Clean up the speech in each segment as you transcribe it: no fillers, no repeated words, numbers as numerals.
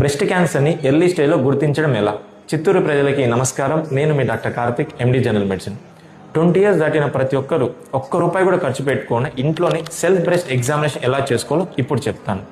Breast క్యాన్సర్ని early స్టేజ్లో గుర్తించడం ఎలా? చిత్తూరు ప్రజలకి నమస్కారం. నేను మీ doctor Karthik, MD general medicine. 20 years దాటిన ప్రతి ఒక్కరు ఒక్క రూపాయి కూడా ఖర్చు పెట్టుకోకుండా ఇంట్లోనే సెల్ఫ్ బ్రెస్ట్ ఎగ్జామినేషన్ ఎలా చేసుకోవాలో ఇప్పుడు చెప్తాను.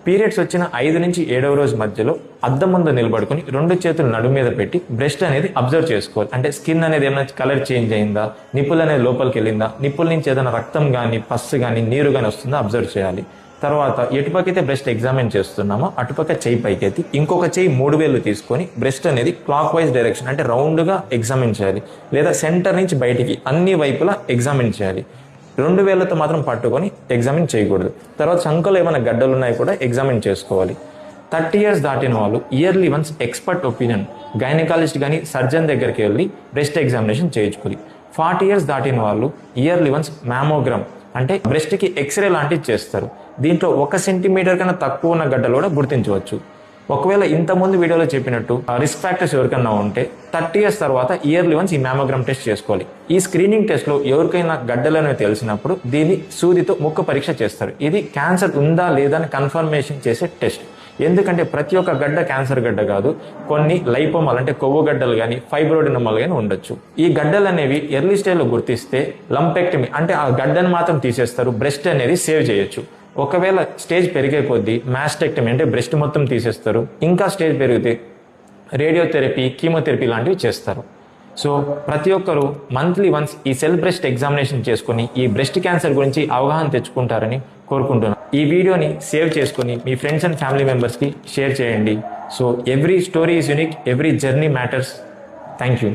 పీరియడ్స్ వచ్చిన 5 నుంచి 7వ రోజు మధ్యలో అద్దం ముందు నిలబడుకుని 2 చేతులు నడుము మీద పెట్టి బ్రెస్ట్ అనేది అబ్జర్వ్ చేసుకోవాలి. అంటే స్కిన్ అనేది ఏమైనా కలర్ చేంజ్ అయిందా, నిప్పులు అనేది లోపలికి వెళ్ళిందా, నిప్పుల నుంచి ఏదైనా రక్తం కానీ పస్సు కానీ నీరు కానీ వస్తుందా అబ్జర్వ్ చేయాలి. తర్వాత ఎటుపక్కైతే బ్రెస్ట్ ఎగ్జామిన్ చేస్తున్నామో అటుపక్క చేయి పైకెత్తి ఇంకొక చేయి 3 వేళ్ళు తీసుకొని బ్రెస్ట్ అనేది క్లాక్ వైజ్ డైరెక్షన్ అంటే రౌండ్గా ఎగ్జామిన్ చేయాలి, లేదా సెంటర్ నుంచి బయటికి అన్ని వైపులా ఎగ్జామిన్ చేయాలి. 2 వేళ్లతో మాత్రం పట్టుకొని ఎగ్జామిన్ చేయకూడదు. తర్వాత శంకలో ఏమైనా గడ్డలు ఉన్నాయి కూడా ఎగ్జామిన్ చేసుకోవాలి. 30 years దాటిన వాళ్ళు yearly once expert opinion gynaecologist కానీ సర్జన్ దగ్గరికి వెళ్ళి బ్రెస్ట్ ఎగ్జామినేషన్ చేయించుకోవాలి. 40 years దాటిన వాళ్ళు ఇయర్లీ వన్స్ మ్యామోగ్రామ్ అంటే బ్రెస్ట్కి ఎక్స్రే లాంటివి చేస్తారు. దీంట్లో 1 సెంటీమీటర్ కన్నా తక్కువ ఉన్న గడ్డలు కూడా గుర్తించవచ్చు. ఒకవేళ ఇంతకుముందు వీడియోలో చెప్పినట్టు రిస్క్ ఫ్యాక్టర్స్ ఎవరికైనా ఉంటే 30 years తర్వాత ఇయర్లీ వన్స్ ఈ మ్యామోగ్రామ్ టెస్ట్ చేసుకోవాలి. ఈ స్క్రీనింగ్ టెస్ట్లో ఎవరికైనా గడ్డలనేవి తెలిసినప్పుడు దీన్ని సూదితో ముక్క పరీక్ష చేస్తారు. ఇది క్యాన్సర్ ఉందా లేదా అని కన్ఫర్మేషన్ చేసే టెస్ట్. ఎందుకంటే ప్రతి ఒక్క గడ్డ క్యాన్సర్ గడ్డ కాదు, కొన్ని లైపోమాలు అంటే కొవ్వు గడ్డలు కానీ ఫైబ్రోడినోమాలు కానీ ఉండొచ్చు. ఈ గడ్డలు అనేవి ఎర్లీ స్టేజ్లో గుర్తిస్తే లంపెక్టమీ అంటే ఆ గడ్డను మాత్రం తీసేస్తారు, బ్రెస్ట్ అనేది సేవ్ చేయొచ్చు. ఒకవేళ స్టేజ్ పెరిగే కొద్దీ మాస్టెక్టమీ అంటే బ్రెస్ట్ మొత్తం తీసేస్తారు. ఇంకా స్టేజ్ పెరిగితే రేడియోథెరపీ, కీమోథెరపీ లాంటివి చేస్తారు. సో ప్రతి ఒక్కరూ మంత్లీ వన్స్ ఈ సెల్ఫ్ బ్రెస్ట్ ఎగ్జామినేషన్ చేసుకుని ఈ బ్రెస్ట్ క్యాన్సర్ గురించి అవగాహన తెచ్చుకుంటారని కోరుకుంటున్నాను. ఈ వీడియోని సేవ్ చేసుకుని మీ ఫ్రెండ్స్ అండ్ ఫ్యామిలీ మెంబర్స్కి షేర్ చేయండి. So every story is unique, every journey matters. Thank you.